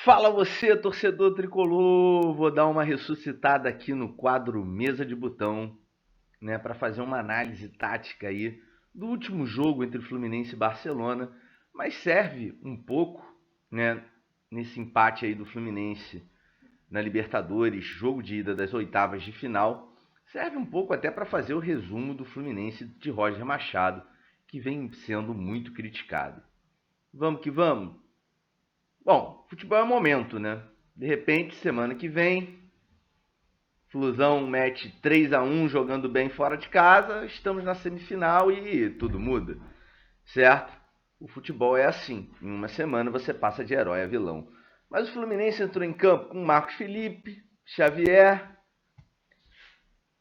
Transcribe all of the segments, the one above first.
Fala você, torcedor tricolor! Vou dar uma ressuscitada aqui no quadro Mesa de Botão, né, para fazer uma análise tática aí do último jogo entre Fluminense e Barcelona, mas serve um pouco, né, nesse empate aí do Fluminense na Libertadores, jogo de ida das oitavas de final, serve um pouco até para fazer o resumo do Fluminense de Roger Machado, que vem sendo muito criticado. Vamos que vamos! Bom, futebol é momento, né? De repente, semana que vem, Flusão mete 3-1 jogando bem fora de casa, estamos na semifinal e tudo muda, certo? O futebol é assim, em uma semana você passa de herói a vilão. Mas o Fluminense entrou em campo com Marcos Felipe, Xavier,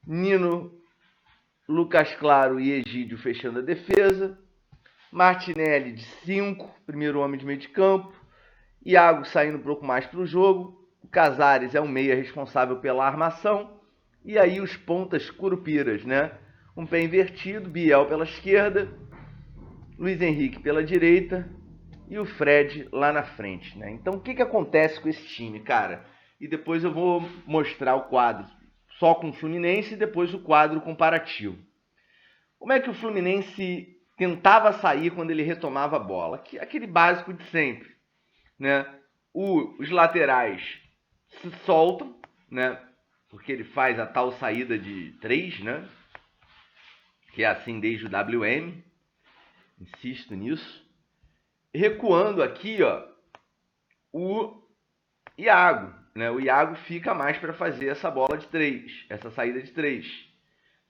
Nino, Lucas Claro e Egídio fechando a defesa, Martinelli de 5, primeiro homem de meio de campo, Iago saindo um pouco mais para o jogo, o Casares é o meia responsável pela armação, e aí os pontas curupiras, né? Um pé invertido, Biel pela esquerda, Luiz Henrique pela direita e o Fred lá na frente, né? Então o que acontece com esse time, cara? E depois eu vou mostrar o quadro só com o Fluminense e depois o quadro comparativo. Como é que o Fluminense tentava sair quando ele retomava a bola? Aquele básico de sempre, né? Os laterais se soltam, né? Porque ele faz a tal saída de 3, né? Que é assim desde o WM. Insisto nisso. Recuando aqui, ó, o Iago, né? O Iago fica mais para fazer essa bola de 3, essa saída de 3,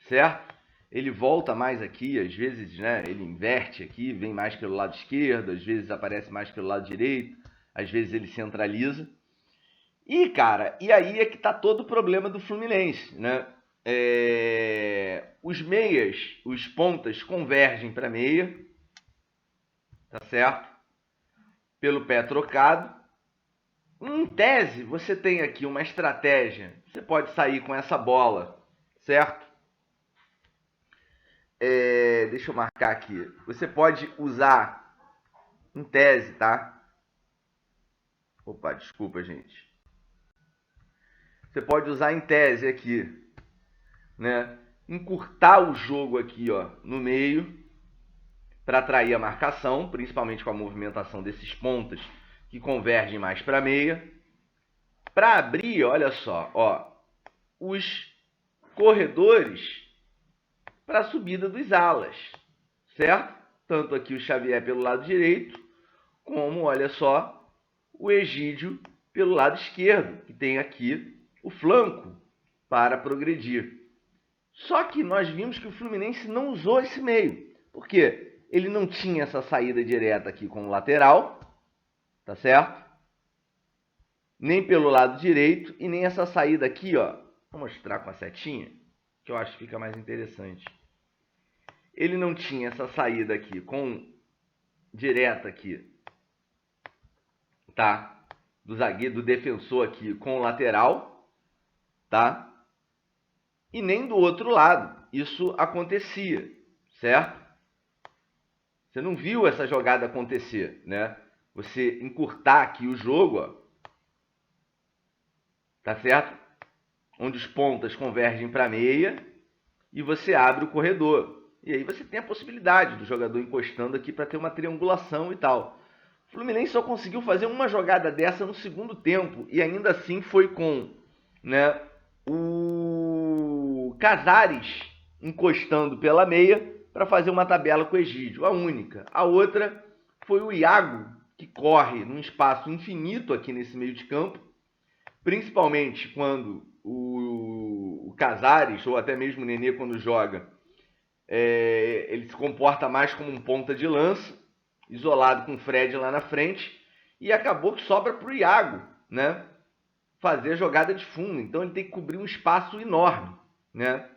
certo? Ele volta mais aqui, às vezes, né? Ele inverte aqui, vem mais pelo lado esquerdo, às vezes aparece mais pelo lado direito, às vezes ele centraliza. E, cara, e aí é que tá todo o problema do Fluminense, né? Os meias, os pontas convergem para meia, tá certo? Pelo pé trocado. Em tese, você tem aqui uma estratégia. Você pode sair com essa bola, certo? Deixa eu marcar aqui. Você pode usar, em tese, tá? Opa, desculpa, gente. Você pode usar em tese aqui, né? Encurtar o jogo aqui, ó, no meio, para atrair a marcação, principalmente com a movimentação desses pontas que convergem mais para a meia. Para abrir, olha só, ó, os corredores para a subida dos alas, certo? Tanto aqui o Xavier pelo lado direito, como, olha só, o Egídio pelo lado esquerdo, que tem aqui o flanco para progredir. Só que nós vimos que o Fluminense não usou esse meio. Por quê? Ele não tinha essa saída direta aqui com o lateral, tá certo? Nem pelo lado direito e nem essa saída aqui, ó. Vou mostrar com a setinha, que eu acho que fica mais interessante. Ele não tinha essa saída aqui com direta aqui, tá? Do zagueiro, do defensor aqui com o lateral, tá? E nem do outro lado. Isso acontecia, certo? Você não viu essa jogada acontecer, né? Você encurtar aqui o jogo, ó, tá certo? Onde os pontas convergem para a meia e você abre o corredor. E aí você tem a possibilidade do jogador encostando aqui para ter uma triangulação e tal. O Fluminense só conseguiu fazer uma jogada dessa no segundo tempo e ainda assim foi com, né, o Casares encostando pela meia para fazer uma tabela com o Egídio, a única. A outra foi o Iago, que corre num espaço infinito aqui nesse meio de campo, principalmente quando o Casares, ou até mesmo o Nenê quando joga, ele se comporta mais como um ponta de lança, isolado com o Fred lá na frente, e acabou que sobra para o Iago, né, fazer a jogada de fundo. Então ele tem que cobrir um espaço enorme, né?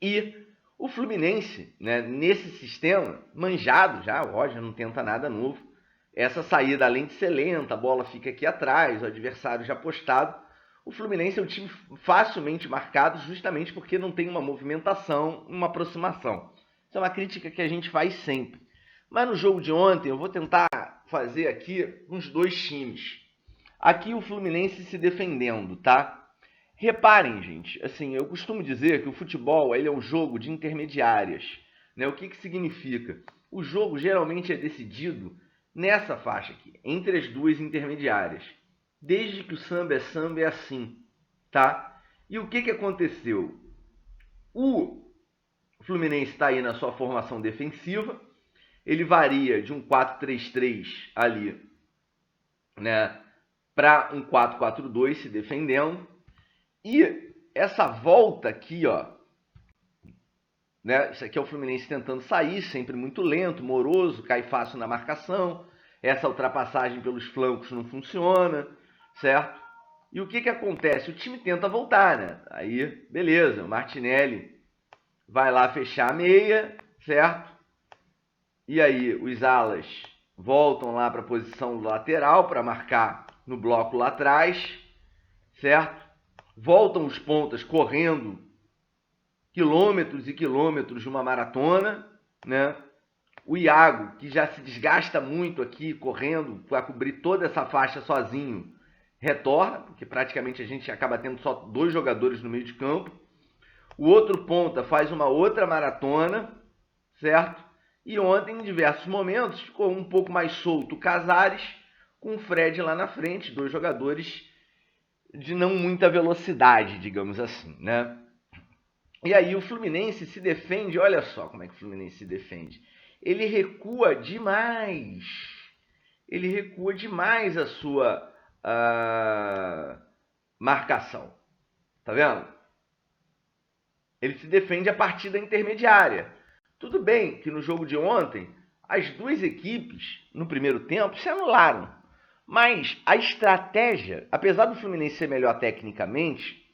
E o Fluminense, né, nesse sistema, manjado já, o Roger não tenta nada novo. Essa saída, além de ser lenta, a bola fica aqui atrás, o adversário já postado. O Fluminense é um time facilmente marcado justamente porque não tem uma movimentação, uma aproximação. Isso é uma crítica que a gente faz sempre. Mas no jogo de ontem eu vou tentar fazer aqui uns dois times. Aqui o Fluminense se defendendo, tá? Reparem, gente, assim, eu costumo dizer que o futebol ele é um jogo de intermediárias, né? O que significa? O jogo geralmente é decidido nessa faixa aqui, entre as duas intermediárias. Desde que o samba é assim, tá? E o que aconteceu? O Fluminense está aí na sua formação defensiva, ele varia de um 4-3-3 ali, né, para um 4-4-2 se defendendo. E essa volta aqui, ó, né, isso aqui é o Fluminense tentando sair, sempre muito lento, moroso, cai fácil na marcação. Essa ultrapassagem pelos flancos não funciona, certo? E o que acontece? O time tenta voltar, né? Aí, beleza, o Martinelli vai lá fechar a meia, certo? E aí os alas voltam lá para a posição lateral para marcar no bloco lá atrás, certo? Voltam os pontas correndo quilômetros e quilômetros de uma maratona, né? O Iago, que já se desgasta muito aqui correndo para cobrir toda essa faixa sozinho, retorna, porque praticamente a gente acaba tendo só 2 jogadores no meio de campo. O outro ponta faz uma outra maratona, certo? E ontem, em diversos momentos, ficou um pouco mais solto o Casares, com o Fred lá na frente, 2 jogadores de não muita velocidade, digamos assim, né? E aí o Fluminense se defende, olha só como é que o Fluminense se defende. Ele recua demais. Ele recua demais a sua marcação. Tá vendo? Ele se defende a partir da intermediária. Tudo bem que no jogo de ontem, as duas equipes, no primeiro tempo, se anularam. Mas a estratégia, apesar do Fluminense ser melhor tecnicamente,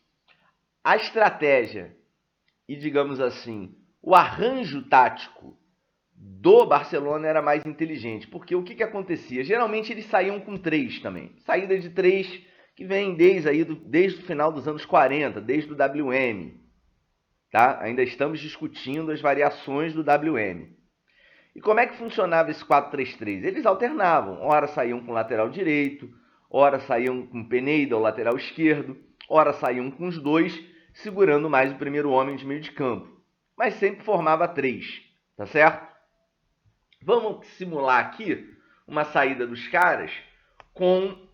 a estratégia e, digamos assim, o arranjo tático do Barcelona era mais inteligente. Porque o que acontecia? Geralmente eles saíam com 3 também. Saída de 3 que vem desde o final dos anos 40, desde o WM. Tá? Ainda estamos discutindo as variações do WM. E como é que funcionava esse 4-3-3? Eles alternavam. Ora saíam com o lateral direito, ora saíam com o Peneda, o lateral esquerdo, ora saíam com os 2, segurando mais o primeiro homem de meio de campo. Mas sempre formava 3, tá certo? Vamos simular aqui uma saída dos caras com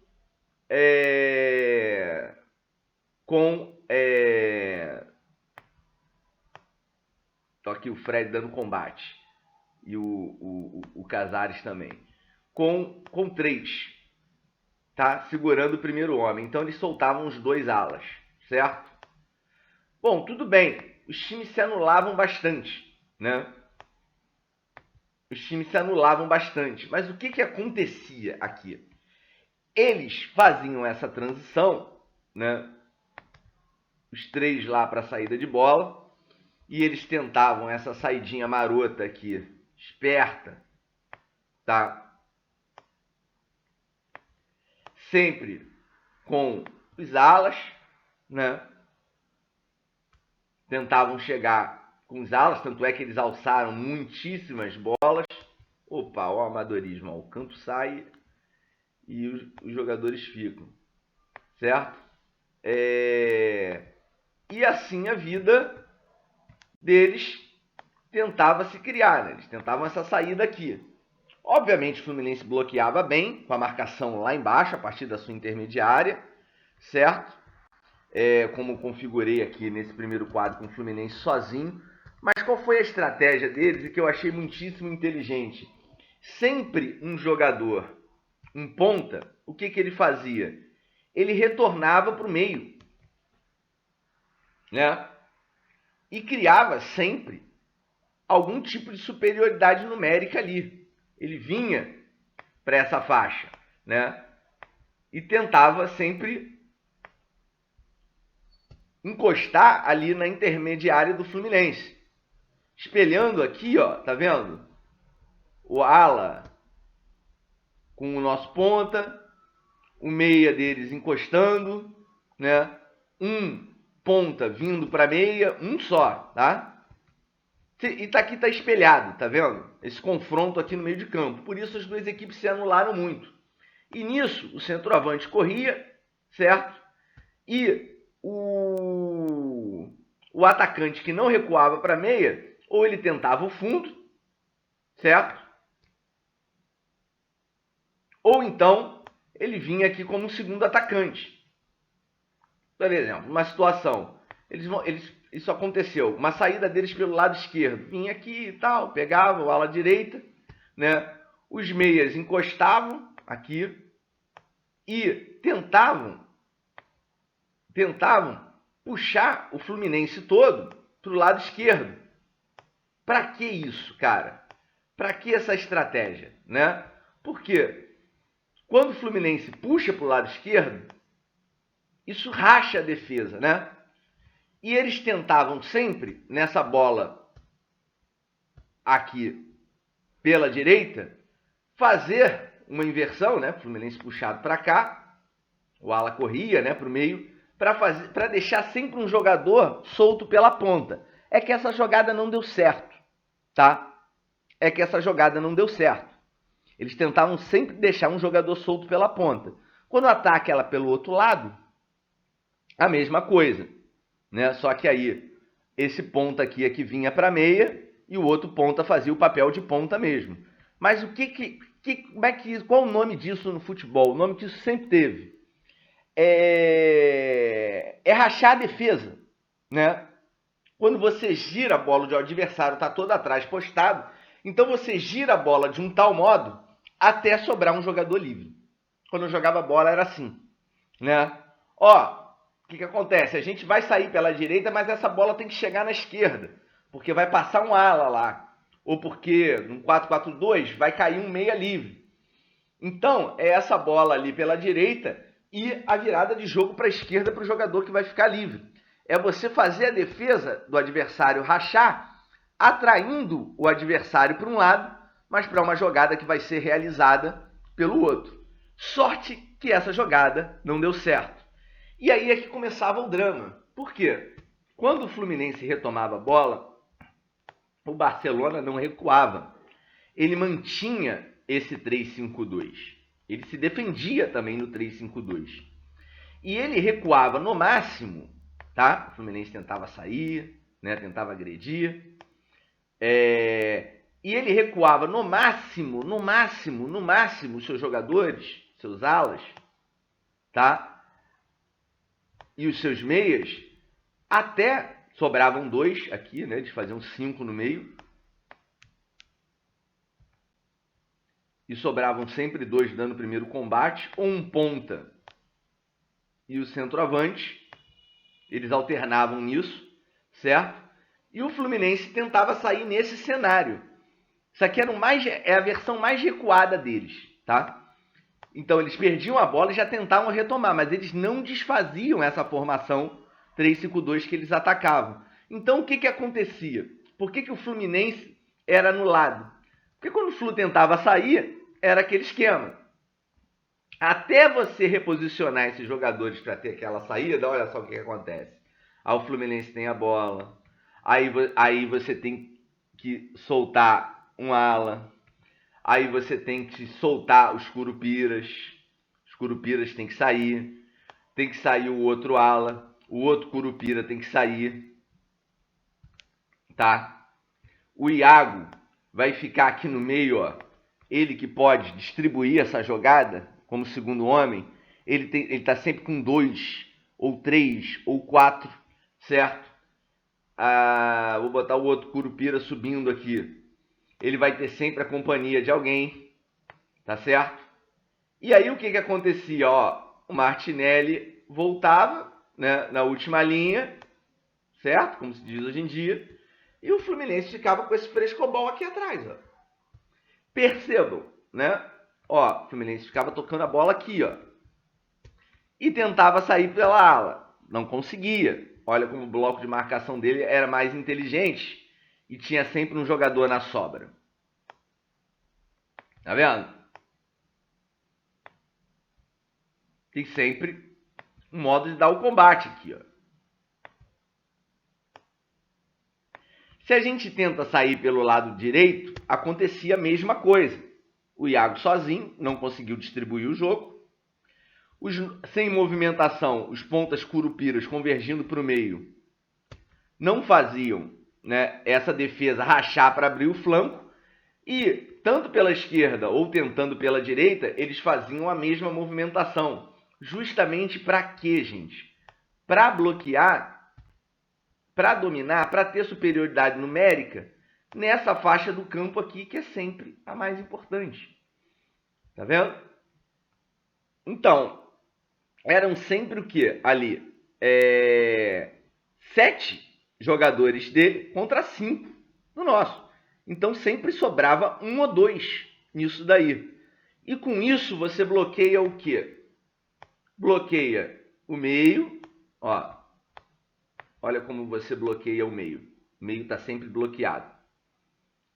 tô aqui o Fred dando combate e o Casares também, com 3, tá? Segurando o primeiro homem. Então eles soltavam os 2 alas, certo? Bom, tudo bem. Os times se anulavam bastante, né? Os times se anulavam bastante. Mas o que acontecia aqui? Eles faziam essa transição, né? Os 3 lá para a saída de bola. E eles tentavam essa saidinha marota aqui, esperta, tá? Sempre com os alas, né? Tentavam chegar com os alas, tanto é que eles alçaram muitíssimas bolas. Opa, o amadorismo, ó, o campo sai e os jogadores ficam, certo? E assim a vida deles tentava se criar, né? Eles tentavam essa saída aqui. Obviamente o Fluminense bloqueava bem, com a marcação lá embaixo, a partir da sua intermediária, certo? Como configurei aqui nesse primeiro quadro com o Fluminense sozinho. Mas qual foi a estratégia deles e que eu achei muitíssimo inteligente? Sempre um jogador, um ponta, o que ele fazia? Ele retornava para o meio, né? E criava sempre algum tipo de superioridade numérica ali. Ele vinha para essa faixa, né? E tentava sempre encostar ali na intermediária do Fluminense. Espelhando aqui, ó, tá vendo? O ala com o nosso ponta, o meia deles encostando, né? Um ponta vindo para meia, um só, tá? E aqui tá espelhado, tá vendo? Esse confronto aqui no meio de campo. Por isso as duas equipes se anularam muito. E nisso, o centroavante corria, certo? E o atacante que não recuava para meia, ou ele tentava o fundo, certo? Ou então, ele vinha aqui como segundo atacante. Por exemplo, uma situação, isso aconteceu, uma saída deles pelo lado esquerdo, vinha aqui e tal, pegava o ala direita, né? Os meias encostavam aqui e tentavam puxar o Fluminense todo para o lado esquerdo. Para que isso, cara? Para que essa estratégia, né? Porque quando o Fluminense puxa para o lado esquerdo, isso racha a defesa, né? E eles tentavam sempre, nessa bola aqui pela direita, fazer uma inversão, né? Fluminense puxado para cá, o ala corria, né, para o meio, para deixar sempre um jogador solto pela ponta. É que essa jogada não deu certo, tá? É que essa jogada não deu certo. Eles tentavam sempre deixar um jogador solto pela ponta. Quando o ataque era pelo outro lado, a mesma coisa, né? Só que aí esse ponta aqui é que vinha para meia e o outro ponta fazia o papel de ponta mesmo. Mas qual o nome disso no futebol? O nome que isso sempre teve é rachar a defesa, né? Quando você gira a bola, o adversário está todo atrás postado, então você gira a bola de um tal modo até sobrar um jogador livre. Quando eu jogava bola era assim, né? Ó, o que acontece? A gente vai sair pela direita, mas essa bola tem que chegar na esquerda, porque vai passar um ala lá, ou porque no 4-4-2 vai cair um meia livre. Então, é essa bola ali pela direita e a virada de jogo para a esquerda para o jogador que vai ficar livre. É você fazer a defesa do adversário rachar, atraindo o adversário para um lado, mas para uma jogada que vai ser realizada pelo outro. Sorte que essa jogada não deu certo. E aí é que começava o drama. Por quê? Quando o Fluminense retomava a bola, o Barcelona não recuava. Ele mantinha esse 3-5-2. Ele se defendia também no 3-5-2. E ele recuava no máximo, tá? O Fluminense tentava sair, né? Tentava agredir. E ele recuava no máximo, os seus jogadores, seus alas, tá? E os seus meias, até sobravam 2 aqui, né? Eles faziam 5 no meio. E sobravam sempre 2 dando o primeiro combate, ou um ponta e o centroavante. Eles alternavam nisso, certo? E o Fluminense tentava sair nesse cenário. Isso aqui é a versão mais recuada deles, tá? Então eles perdiam a bola e já tentavam retomar, mas eles não desfaziam essa formação 3-5-2 que eles atacavam. Então o que acontecia? Por que o Fluminense era anulado? Porque quando o Flu tentava sair, era aquele esquema. Até você reposicionar esses jogadores para ter aquela saída, olha só o que acontece. Aí o Fluminense tem a bola, aí você tem que soltar um ala, aí você tem que soltar os curupiras têm que sair o outro ala, o outro curupira tem que sair, tá? O Iago vai ficar aqui no meio, ó. Ele que pode distribuir essa jogada como segundo homem, ele tá sempre com 2, ou 3, ou 4, certo? Vou botar o outro curupira subindo aqui. Ele vai ter sempre a companhia de alguém, tá certo? E aí o que acontecia? Ó, o Martinelli voltava, né, na última linha, certo? Como se diz hoje em dia. E o Fluminense ficava com esse frescobol aqui atrás, ó. Percebam, né? Ó, o Fluminense ficava tocando a bola aqui, ó. E tentava sair pela ala. Não conseguia. Olha como o bloco de marcação dele era mais inteligente e tinha sempre um jogador na sobra. Tá vendo? Tem sempre um modo de dar o combate aqui, ó. Se a gente tenta sair pelo lado direito, acontecia a mesma coisa. o Iago sozinho, não conseguiu distribuir o jogo. Sem movimentação, os pontas curupiras convergindo para o meio não faziam, né, essa defesa rachar para abrir o flanco. E tanto pela esquerda ou tentando pela direita, eles faziam a mesma movimentação. Justamente para quê, gente? Para bloquear, para dominar, para ter superioridade numérica nessa faixa do campo aqui, que é sempre a mais importante. Tá vendo? Então, eram sempre o quê? Ali, 7 jogadores dele contra 5 do nosso. Então sempre sobrava 1 ou 2 nisso daí. E com isso você bloqueia o quê? Bloqueia o meio. Ó, olha como você bloqueia o meio. O meio está sempre bloqueado.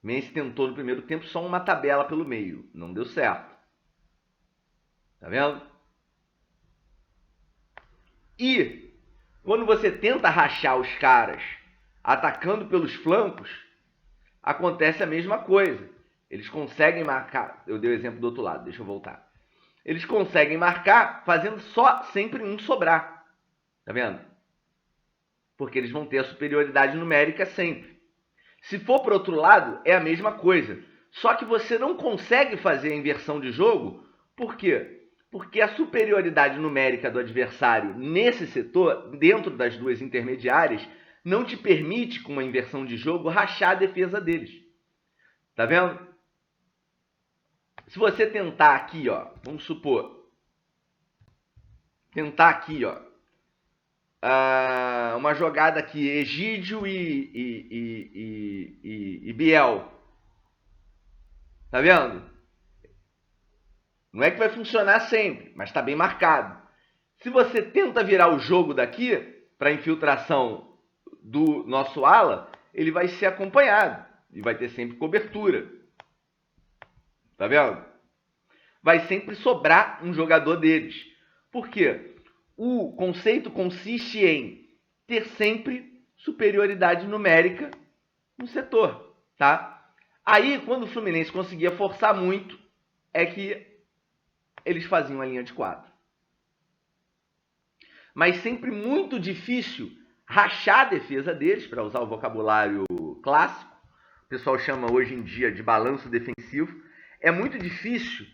Mense tentou no primeiro tempo só uma tabela pelo meio. Não deu certo. Tá vendo? E quando você tenta rachar os caras atacando pelos flancos, acontece a mesma coisa. Eles conseguem marcar. Eu dei o exemplo do outro lado, deixa eu voltar. Eles conseguem marcar fazendo só sempre um sobrar. Tá vendo? Porque eles vão ter a superioridade numérica sempre. Se for para o outro lado, é a mesma coisa. Só que você não consegue fazer a inversão de jogo. Por quê? Porque a superioridade numérica do adversário nesse setor, dentro das duas intermediárias, não te permite, com uma inversão de jogo, rachar a defesa deles. Tá vendo? Se você tentar aqui, ó, vamos supor, tentar aqui, ó, uma jogada aqui, Egídio e Biel. Tá vendo? Não é que vai funcionar sempre, mas está bem marcado. Se você tenta virar o jogo daqui para infiltração do nosso ala, ele vai ser acompanhado e vai ter sempre cobertura. Tá vendo? Vai sempre sobrar um jogador deles. Por quê? O conceito consiste em ter sempre superioridade numérica no setor, tá? Aí, quando o Fluminense conseguia forçar muito, é que eles faziam a linha de 4. Mas sempre muito difícil rachar a defesa deles, para usar o vocabulário clássico. O pessoal chama hoje em dia de balanço defensivo. É muito difícil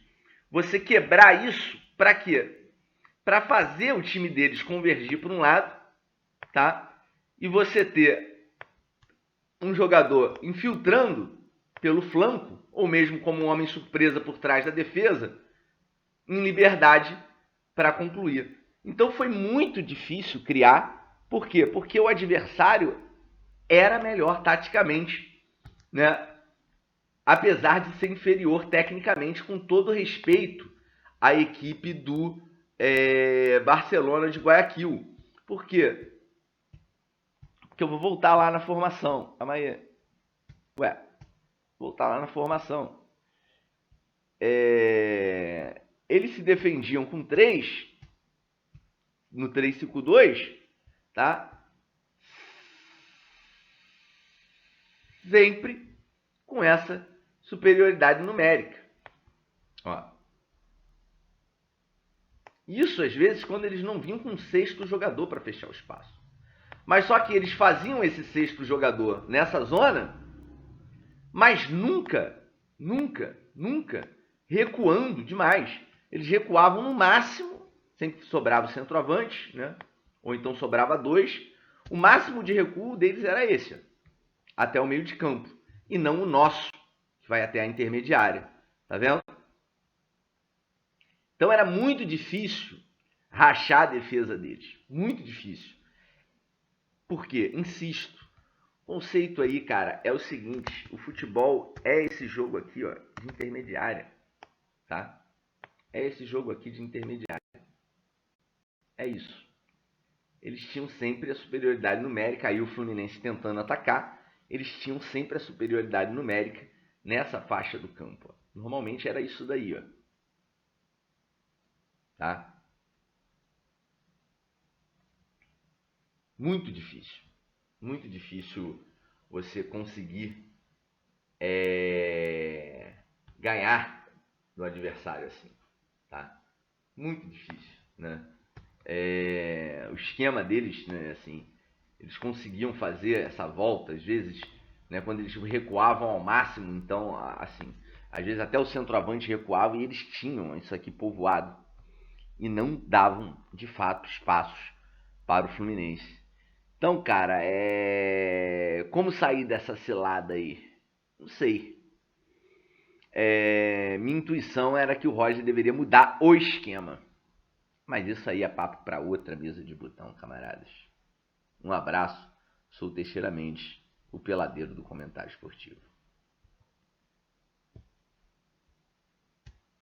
você quebrar isso para quê? Para fazer o time deles convergir para um lado, tá? E você ter um jogador infiltrando pelo flanco, ou mesmo como um homem surpresa por trás da defesa, em liberdade para concluir. Então foi muito difícil criar. Por quê? Porque o adversário era melhor taticamente, né? Apesar de ser inferior tecnicamente, com todo respeito à equipe do Barcelona de Guayaquil. Por quê? Porque eu vou voltar lá na formação. Amanhã. Voltar lá na formação. Eles se defendiam com 3 no 3-5-2, tá? Sempre com essa superioridade numérica. Ó. Isso, às vezes, quando eles não vinham com um 6º jogador para fechar o espaço. Mas só que eles faziam esse 6º jogador nessa zona, mas nunca recuando demais. Eles recuavam no máximo, sempre sobrava o centroavante, né? Ou então sobrava 2. O máximo de recuo deles era esse, ó, até o meio de campo. E não o nosso, que vai até a intermediária. Tá vendo? Então era muito difícil rachar a defesa deles. Muito difícil. Por quê? Insisto. O conceito aí, cara, é o seguinte. O futebol é esse jogo aqui, ó, de intermediária. Tá? É esse jogo aqui de intermediária. É isso. Eles tinham sempre a superioridade numérica. Aí o Fluminense tentando atacar. Eles tinham sempre a superioridade numérica nessa faixa do campo. Ó. Normalmente era isso daí, ó. Tá? Muito difícil. Muito difícil você conseguir ganhar do adversário assim, tá? Muito difícil, né? O esquema deles, né, assim, eles conseguiam fazer essa volta, às vezes, né, quando eles recuavam ao máximo, então, assim, às vezes até o centroavante recuava e eles tinham isso aqui povoado e não davam, de fato, espaços para o Fluminense. Então, cara, como sair dessa cilada aí? Não sei. Minha intuição era que o Roger deveria mudar o esquema. Mas isso aí é papo para outra mesa de botão, camaradas. Um abraço, sou o Teixeira Mendes, o peladeiro do comentário esportivo.